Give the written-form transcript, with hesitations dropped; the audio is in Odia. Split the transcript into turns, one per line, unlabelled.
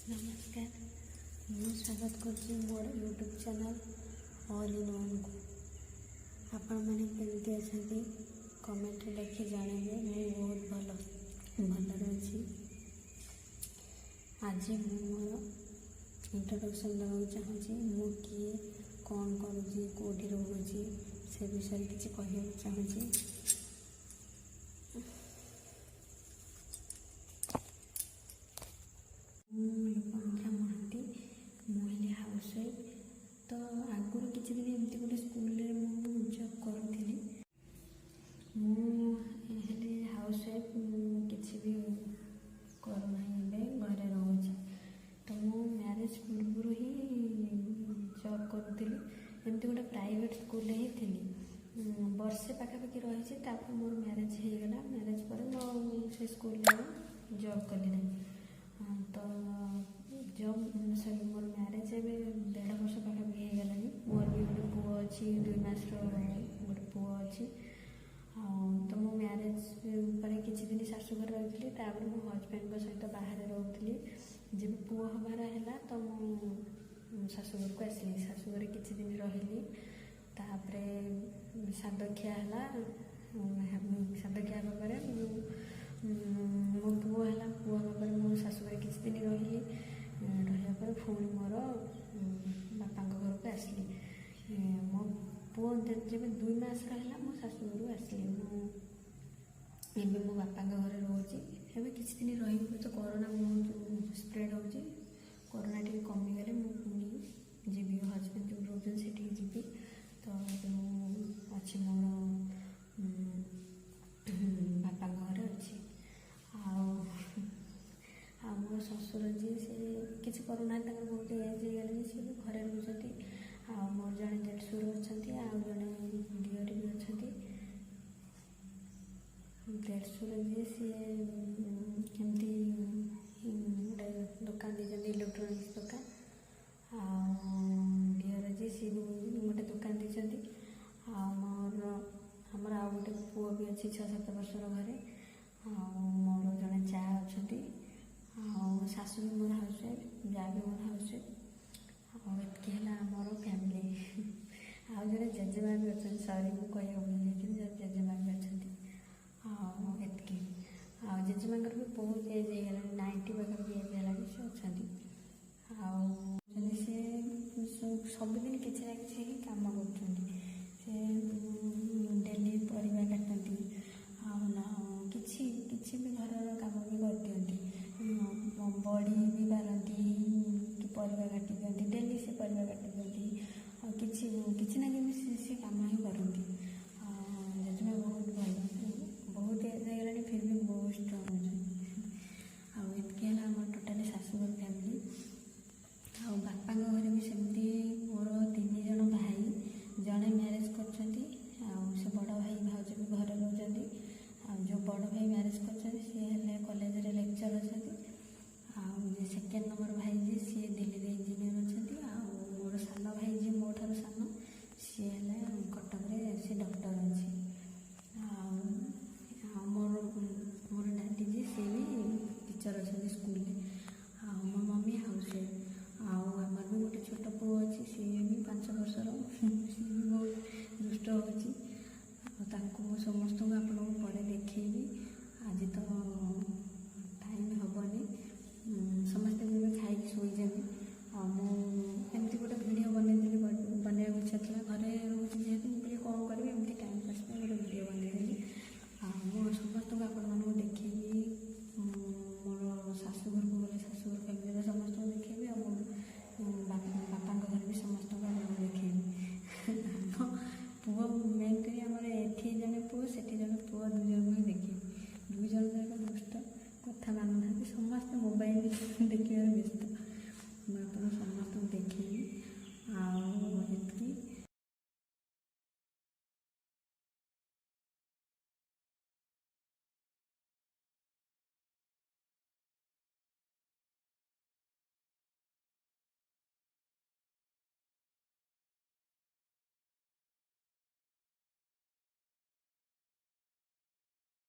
नमस्कार ମୁଁ ସ୍ୱାଗତ କରୁଛି ମୋର ୟୁଟ୍ୟୁବ୍ ଚ୍ୟାନେଲ୍ ଅଲ୍ ଇନ୍ ୱାନ୍କୁ। ଆପଣମାନେ କେମିତି ଅଛନ୍ତି କମେଣ୍ଟରେ ଲେଖି ଜଣାଇବେ। ମୁଁ ବହୁତ ଭଲରେ ଅଛି। ଆଜି ମୁଁ ମୋର ଇଣ୍ଟ୍ରୋଡକ୍ସନ୍ ଦେବାକୁ ଚାହୁଁଛି। ମୁଁ କିଏ, କ'ଣ କରୁଛି, କେଉଁଠି ରହୁଛି ସେ ବିଷୟରେ କିଛି କହିବାକୁ ଚାହୁଁଛି। ମୁଁ ଲୋକମିତ୍ରା ମହାନ୍ତି। ମୁଁ ହେଲି ହାଉସ୍ୱାଇଫ୍। ତ ଆଗରୁ କିଛି ଦିନ ଏମିତି ଗୋଟେ ସ୍କୁଲରେ ମୁଁ ଜବ୍ କରୁଥିଲି। ମୁଁ ହେଲି ହାଉସ୍ୱାଇଫ୍, ମୁଁ କିଛି ବି କରୁନାହିଁ, ଏବେ ଘରେ ରହୁଛି। ତ ମୁଁ ମ୍ୟାରେଜ୍ ପୂର୍ବରୁ ହିଁ ଜବ୍ କରୁଥିଲି। ଏମିତି ଗୋଟେ ପ୍ରାଇଭେଟ୍ ସ୍କୁଲରେ ହିଁ ଥିଲି। ବର୍ଷେ ପାଖାପାଖି ରହିଛି, ତାପରେ ମୋର ମ୍ୟାରେଜ୍ ହେଇଗଲା। ମ୍ୟାରେଜ୍ ପରେ ମୁଁ ସେ ସ୍କୁଲରେ ଜବ୍ କଲି ନାହିଁ। ତ ମୋର ମ୍ୟାରେଜ୍ ଏବେ 1.5 ବର୍ଷ ପାଖାପାଖି ହେଇଗଲାଣି। ମୋର ବି ଗୋଟେ ପୁଅ ଅଛି, 2 ମାସର ଗୋଟେ ପୁଅ ଅଛି। ତ ମୁଁ ମ୍ୟାରେଜ୍ ପରେ କିଛି ଦିନ ଶାଶୁଘରେ ରହିଥିଲି। ତାପରେ ମୋ ହଜବେଣ୍ଡଙ୍କ ସହିତ ବାହାରେ ରହୁଥିଲି। ଯେବେ ପୁଅ ହେବାର ହେଲା ତ ମୁଁ ଶାଶୁଘରକୁ ଆସିଲି। ଶାଶୁଘରେ କିଛି ଦିନ ରହିଲି। ତାପରେ ସାଦଖିଆ ହେଲା। ସାଦଖିଆ ହେବା ପରେ ମୋ ପୁଅ ହେଲା। ପୁଅ ହେବା ପରେ ମୁଁ ଶାଶୁଘରେ କିଛି ଦିନ ରହିଲି। ରହିବା ପରେ ପୁଣି ମୋର ବାପାଙ୍କ ଘରକୁ ଆସିଲି। ମୋ ପୁଅ ଯେବେ 2 ମାସର ହେଲା ମୋ ଶାଶୁଘରକୁ ଆସିଲି। ମୁଁ ଏବେ ମୋ ବାପାଙ୍କ ଘରେ ରହୁଛି। ଏବେ କିଛି ଦିନ ରହିବି। ତ କରୋନା ବହୁତ ସ୍ପ୍ରେଡ୍ ହେଉଛି। କରୋନା ଟିକେ କମିଗଲେ ମୁଁ ପୁଣି ଯିବି, ହଜବେଣ୍ଡ ଯୋଉଠି ରହୁଛନ୍ତି ସେଠିକି ଯିବି। ତ ଏବେ ମୁଁ ଅଛି ମୋର ବାପାଙ୍କ ଘରେ ଅଛି। ଆଉ ମୋ ଶ୍ୱଶୁର ଯିଏ, ସେ କିଛି କରୁନାହାନ୍ତି। ତାଙ୍କର ବହୁତ ଏଜ୍ ହେଇଗଲାଣି, ସେ ବି ଘରେ ରହୁଛନ୍ତି। ଆଉ ମୋର ଜଣେ ଦେଢ଼ଶୁର ଅଛନ୍ତି, ଆଉ ଜଣେ ଦିଅର ବି ଅଛନ୍ତି। ଦେଢ଼ଶୁର ଯିଏ, ସିଏ ଏମିତି ଗୋଟେ ଦୋକାନ ଦେଇଛନ୍ତି, ଇଲେକ୍ଟ୍ରୋନିକ୍ସ ଦୋକାନ। ଆଉ ଦିଅର ଯିଏ, ସିଏ ବି ଗୋଟେ ଦୋକାନ ଦେଇଛନ୍ତି। ଆଉ ଆମର ଆଉ ଗୋଟେ ପୁଅ ବି ଅଛି 6-7 ବର୍ଷର ଘରେ। ଆଉ ମୋର ଜଣେ ଯାଆ ଅଛନ୍ତି। ଆଉ ଶାଶୁ ବି ମୋର ହାଉସ୍ୱାଇଫ୍, ଯାଆ ବି ମୋର ହାଉସ୍ୱାଇଫ୍। ଆଉ ଏତିକି ହେଲା ଆମର ଫ୍ୟାମିଲି। ଆଉ ଜଣେ ଜେଜେମା ବି ଅଛନ୍ତି, ସରି ମୁଁ କହିବାକୁ ଭୁଲି ଯାଇଥିଲି, ଜେଜେମା ବି ଅଛନ୍ତି। ଆଉ ଏତିକି। ଆଉ ଜେଜେମାଙ୍କର ବି ବହୁତ ଏଜ୍ ହେଇଗଲାଣି, 90 ପାଖାପାଖି ଏଜ୍ ହେଲାଣି, ସେ ଅଛନ୍ତି। ଆଉ ସେ ସବୁଦିନ କିଛି ନା କିଛି ହିଁ କାମ କରୁଛନ୍ତି। ସେ ଡେଲି ପରିବା କାଟନ୍ତି, ଆଉ କିଛି ବି ଘରର କାମ ବି କରିଦିଅନ୍ତି। ବଡ଼ି ବି ବାରନ୍ତି, କି ପରିବା କାଟି ଦିଅନ୍ତି। ଡେଲି ସେ ପରିବା କାଟି ଦିଅନ୍ତି। ଆଉ କିଛି ନା କିଛି ସେ କାମ ହିଁ କରନ୍ତି। ଜେଜେମା ବହୁତ ଭଲ, ବହୁତ ଏଜ୍ ହେଇଗଲାଣି, ଫିର୍ ବି ବହୁତ ଷ୍ଟ୍ରଙ୍ଗ୍ ଅଛନ୍ତି। ଆଉ ଏତିକି ହେଲା ଆମର ଟୋଟାଲି ଶାଶୁଘର ଫ୍ୟାମିଲି। ଆଉ ବାପାଙ୍କ ଘରେ ବି ସେମିତି ମୋର 3 ଜଣ ଭାଇ। ଜଣେ ମ୍ୟାରେଜ୍ କରିଛନ୍ତି, ଆଉ ସେ ବଡ଼ ଭାଇ ଭାଉଜ ବି ଘରେ ରହୁଛନ୍ତି। ଆଉ ଯେଉଁ ବଡ଼ ଭାଇ ମ୍ୟାରେଜ୍ କରିଛନ୍ତି ସିଏ ହେଲେ କଲେଜରେ ଲେକ୍ଚର୍ ଅଛନ୍ତି। ଆଉ ଯେ 2nd ନମ୍ବର ଭାଇ ଯିଏ, ସିଏ ଦିଲ୍ଲୀରେ ଇଞ୍ଜିନିୟର ଅଛନ୍ତି। ଆଉ ମୋର ସାନ ଭାଇ ଯିଏ ମୋ ଠାରୁ ସାନ, ସିଏ ହେଲେ କଟକରେ ସେ ଡକ୍ଟର ଅଛି। ଆଉ ମୋର ଡାଡ଼ି ଯିଏ, ସିଏ ବି ଟିଚର୍ ଅଛନ୍ତି ସ୍କୁଲରେ। ଆଉ ମୋ ମମି ହାଉସ୍ୱାଇଫ୍। ଆଉ ଆମର ବି ଗୋଟେ ଛୋଟ ପୁଅ ଅଛି, ସିଏ ବି 5 ବର୍ଷର। ସିଏ ବି ବହୁତ ଦୁଷ୍ଟ ହେଉଛି। ଆଉ ତାଙ୍କୁ ମୁଁ ସମସ୍ତଙ୍କୁ ଆପଣଙ୍କୁ ପରେ ଦେଖେଇବି। ଆଜି ତ ଟାଇମ୍ ହେବନି, ସମସ୍ତେ ବି ଏବେ ଖାଇକି ଶୋଇଛନ୍ତି। ଆଉ ମୁଁ ଏମିତି ଗୋଟେ ଭିଡ଼ିଓ ବନେଇବାକୁ ଇଚ୍ଛା ଥିଲା। ଘରେ ରହୁଛି ଯେହେତୁ ମୁଁ କହିଲି କ'ଣ କରିବି, ଏମିତି ଟାଇମ୍ ପାସ୍ ପାଇଁ ଗୋଟେ ଭିଡ଼ିଓ ବନେଇଦେଲି। ଆଉ ମୁଁ ସମସ୍ତଙ୍କୁ ଆପଣମାନଙ୍କୁ ଦେଖେଇବି। ମୋର ଶାଶୁଘରକୁ ଗଲେ ଶାଶୁଘର ଫ୍ୟାମିଲିର ସମସ୍ତଙ୍କୁ ଦେଖେଇବି। ଆଉ ମୋ ବାପାଙ୍କ ଘରେ ବି ସମସ୍ତଙ୍କୁ ଆପଣଙ୍କୁ ଦେଖେଇବି। ପୁଅ ମେନ୍ କରି ଆମର ଏଠି ଜଣେ ପୁଅ, ସେଠି ଜଣେ ପୁଅ, 2 ଜଣଙ୍କୁ ହିଁ ଦେଖେଇବି। 2 ଜଣ ଯାକ ଦୁଷ୍ଟ, କଥା ମାନୁନାହାନ୍ତି, ସମସ୍ତେ ମୋବାଇଲ୍ ଦେଖିବାରେ ବ୍ୟସ୍ତ। ମୁଁ ଆପଣଙ୍କୁ ସମସ୍ତଙ୍କୁ ଦେଖେଇବି।